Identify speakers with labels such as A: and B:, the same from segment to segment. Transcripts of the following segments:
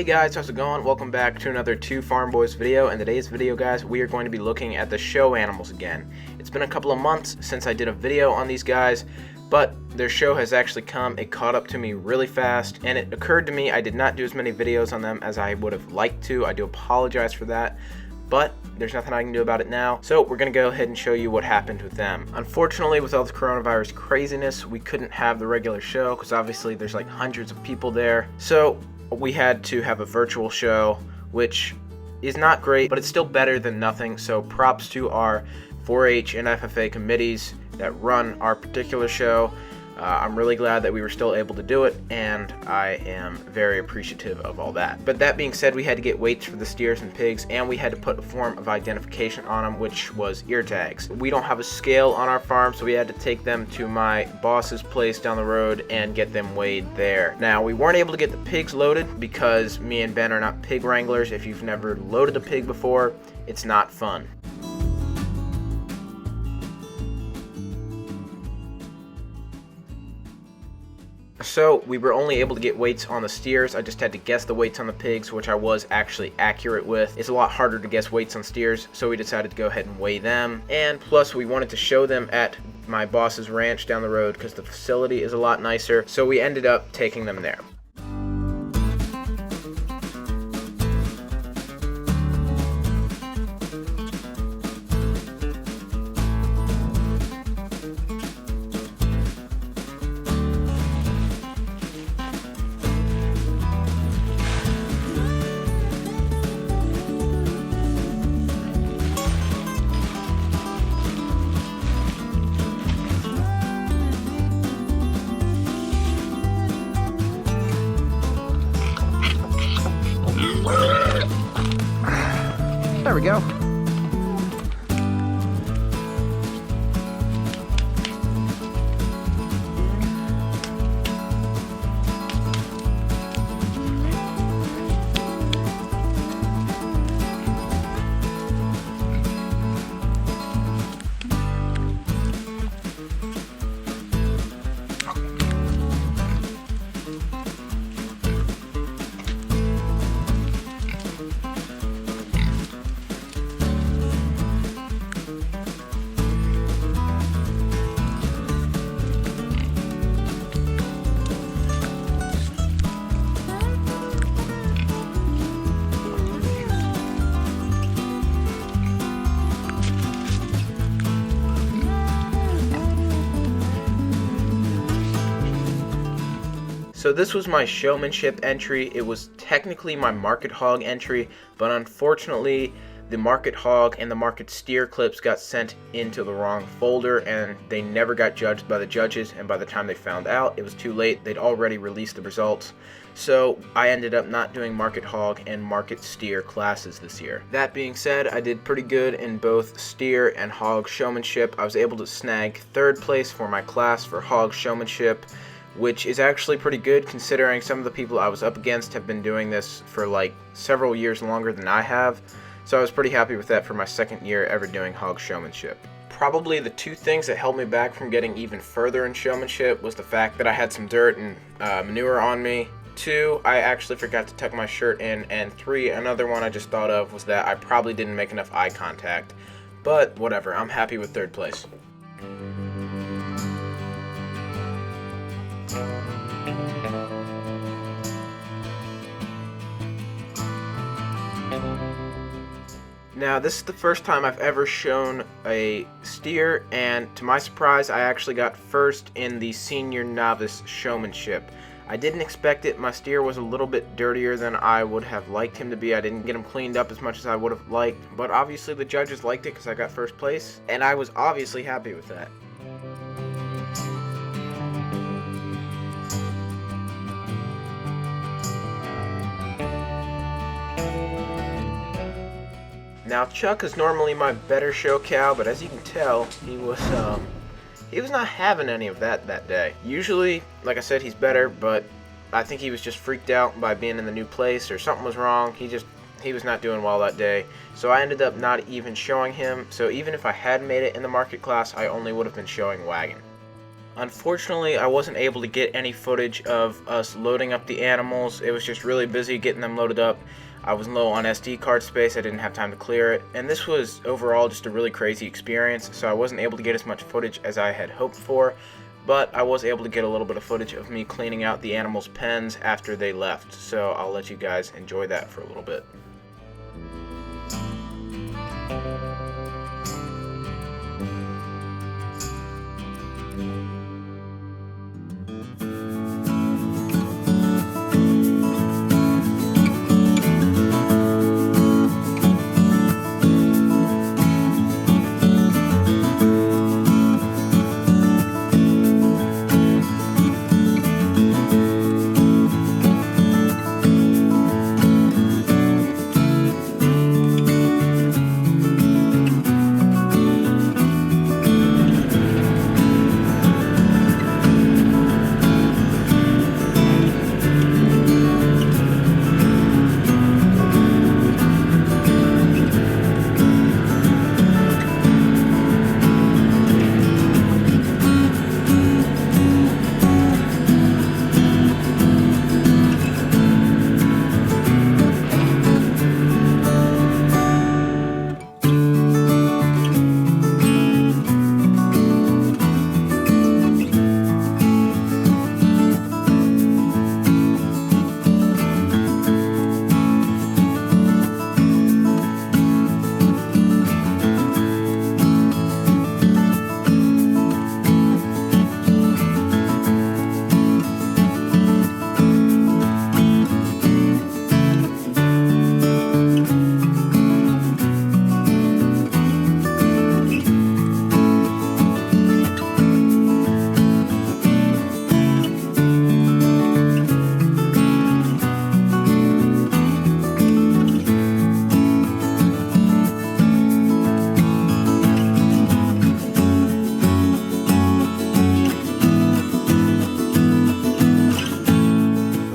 A: Hey guys, how's it going? Welcome back to another Two Farm Boys video. In today's video, guys, we are going to be looking at the show animals again. It's been a couple of months since I did a video on these guys, but their show has actually come. It caught up to me really fast, and it occurred to me I did not do as many videos on them as I would have liked to. I do apologize for that, but there's nothing I can do about it now. So we're going to go ahead and show you what happened with them. Unfortunately, with all the coronavirus craziness, we couldn't have the regular show because obviously there's like hundreds of people there. So we had to have a virtual show, which is not great, but it's still better than nothing. So props to our 4-H and FFA committees that run our particular show. I'm really glad that we were still able to do it, and I am very appreciative of all that. But that being said, we had to get weights for the steers and pigs, and we had to put a form of identification on them, which was ear tags. We don't have a scale on our farm, so we had to take them to my boss's place down the road and get them weighed there. Now, we weren't able to get the pigs loaded because me and Ben are not pig wranglers. If you've never loaded a pig before, it's not fun. So we were only able to get weights on the steers. I just had to guess the weights on the pigs, which I was actually accurate with. It's a lot harder to guess weights on steers, so we decided to go ahead and weigh them. And plus, we wanted to show them at my boss's ranch down the road because the facility is a lot nicer, so we ended up taking them there. There we go. So this was my showmanship entry. It was technically my market hog entry, but unfortunately the market hog and the market steer clips got sent into the wrong folder and they never got judged by the judges, and by the time they found out, it was too late. They'd already released the results. So I ended up not doing market hog and market steer classes this year. That being said, I did pretty good in both steer and hog showmanship. I was able to snag 3rd place for my class for hog showmanship, which is actually pretty good considering some of the people I was up against have been doing this for like several years longer than I have. So I was pretty happy with that for my 2nd year ever doing hog showmanship. Probably the 2 things that held me back from getting even further in showmanship was the fact that I had some dirt and manure on me. 2, I actually forgot to tuck my shirt in, and 3, another one I just thought of was that I probably didn't make enough eye contact. But whatever, I'm happy with 3rd place. Now, this is the first time I've ever shown a steer, and to my surprise, I actually got 1st in the senior novice showmanship. I didn't expect it. My steer was a little bit dirtier than I would have liked him to be. I didn't get him cleaned up as much as I would have liked, but obviously the judges liked it because I got 1st place, and I was obviously happy with that. Now, Chuck is normally my better show cow, but as you can tell, he was not having any of that day. Usually, like I said, he's better, but I think he was just freaked out by being in the new place, or something was wrong. He was not doing well that day, so I ended up not even showing him. So even if I had made it in the market class, I only would have been showing wagon. Unfortunately, I wasn't able to get any footage of us loading up the animals. It was just really busy getting them loaded up. I was low on SD card space, I didn't have time to clear it, and this was overall just a really crazy experience, so I wasn't able to get as much footage as I had hoped for, but I was able to get a little bit of footage of me cleaning out the animals' pens after they left, so I'll let you guys enjoy that for a little bit.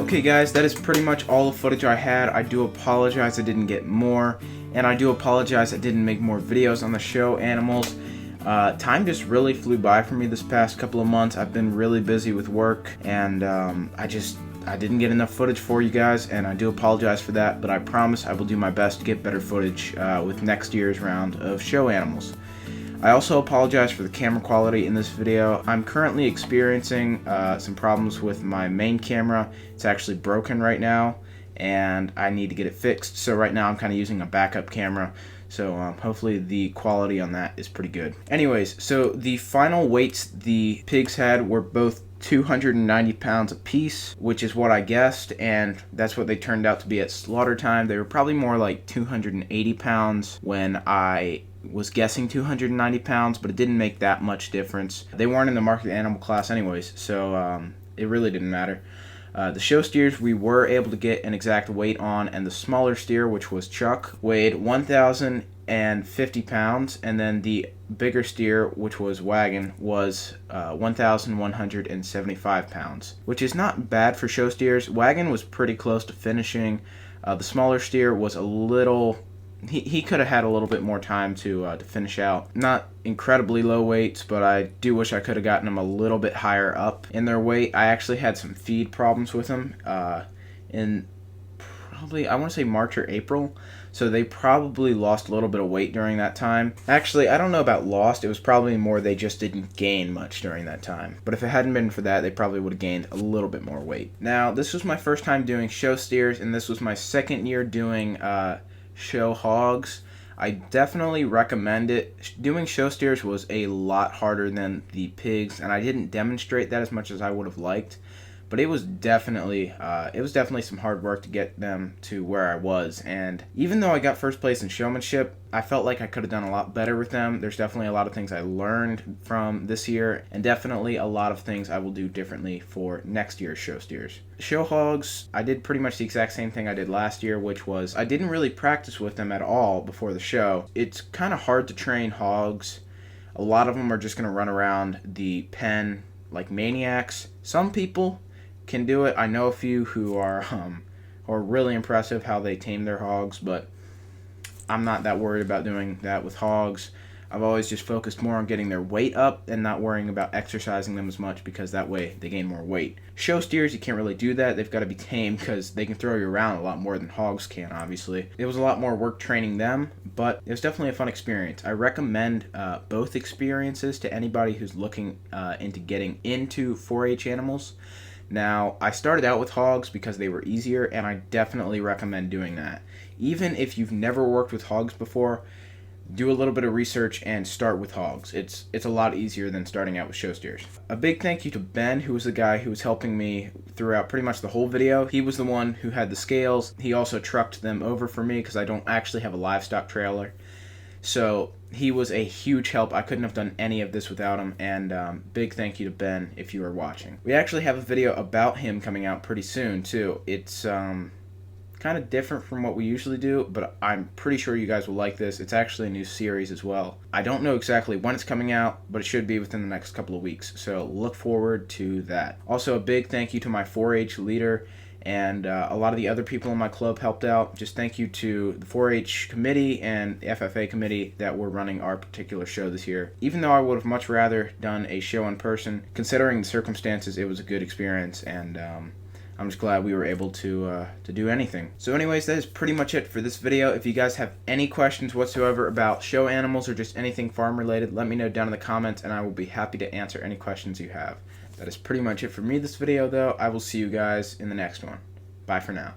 A: Okay guys, that is pretty much all the footage I had. I do apologize I didn't get more, and I do apologize I didn't make more videos on the show animals. Time just really flew by for me this past couple of months. I've been really busy with work, and I didn't get enough footage for you guys, and I do apologize for that, but I promise I will do my best to get better footage with next year's round of show animals. I also apologize for the camera quality in this video. I'm currently experiencing some problems with my main camera. It's actually broken right now, and I need to get it fixed. So right now I'm kind of using a backup camera. So hopefully the quality on that is pretty good. Anyways, so the final weights the pigs had were both 290 pounds apiece, which is what I guessed, and that's what they turned out to be at slaughter time. They were probably more like 280 pounds when I was guessing 290 pounds, but it didn't make that much difference. They weren't in the market animal class anyways, so it really didn't matter. The show steers we were able to get an exact weight on, and the smaller steer, which was Chuck, weighed 1,050 pounds, and then the bigger steer, which was Wagon, was 1,175 pounds, which is not bad for show steers. Wagon was pretty close to finishing. The smaller steer was a little... He could have had a little bit more time to finish out. Not incredibly low weights, but I do wish I could have gotten them a little bit higher up in their weight. I actually had some feed problems with them in probably, I want to say March or April. So they probably lost a little bit of weight during that time. Actually, I don't know about lost. It was probably more they just didn't gain much during that time. But if it hadn't been for that, they probably would have gained a little bit more weight. Now, this was my first time doing show steers, and this was my second year doing show hogs. I definitely recommend it. Doing show steers was a lot harder than the pigs, and I didn't demonstrate that as much as I would have liked, but it was definitely some hard work to get them to where I was. And even though I got first place in showmanship, I felt like I could have done a lot better with them. There's definitely a lot of things I learned from this year, and definitely a lot of things I will do differently for next year's show steers. Show hogs, I did pretty much the exact same thing I did last year, which was I didn't really practice with them at all before the show. It's kind of hard to train hogs. A lot of them are just going to run around the pen like maniacs. Some people can do it. I know a few who are really impressive how they tame their hogs, but I'm not that worried about doing that with hogs. I've always just focused more on getting their weight up and not worrying about exercising them as much, because that way they gain more weight. Show steers, you can't really do that. They've got to be tamed because they can throw you around a lot more than hogs can, obviously. It was a lot more work training them, but it was definitely a fun experience. I recommend both experiences to anybody who's looking into getting into 4-H animals. Now, I started out with hogs because they were easier, and I definitely recommend doing that. Even if you've never worked with hogs before, do a little bit of research and start with hogs. It's a lot easier than starting out with show steers. A big thank you to Ben, who was the guy who was helping me throughout pretty much the whole video. He was the one who had the scales. He also trucked them over for me because I don't actually have a livestock trailer. So he was a huge help. I couldn't have done any of this without him, and big thank you to Ben if you are watching. We actually have a video about him coming out pretty soon too. It's kind of different from what we usually do, but I'm pretty sure you guys will like this. It's actually a new series as well. I don't know exactly when it's coming out, but it should be within the next couple of weeks, so look forward to that. Also, a big thank you to my 4-H leader, and a lot of the other people in my club helped out. Just thank you to the 4-H committee and the FFA committee that were running our particular show this year. Even though I would have much rather done a show in person, considering the circumstances, it was a good experience, and I'm just glad we were able to do anything. So anyways, that is pretty much it for this video. If you guys have any questions whatsoever about show animals or just anything farm related, let me know down in the comments, and I will be happy to answer any questions you have. That is pretty much it for me this video, though. I will see you guys in the next one. Bye for now.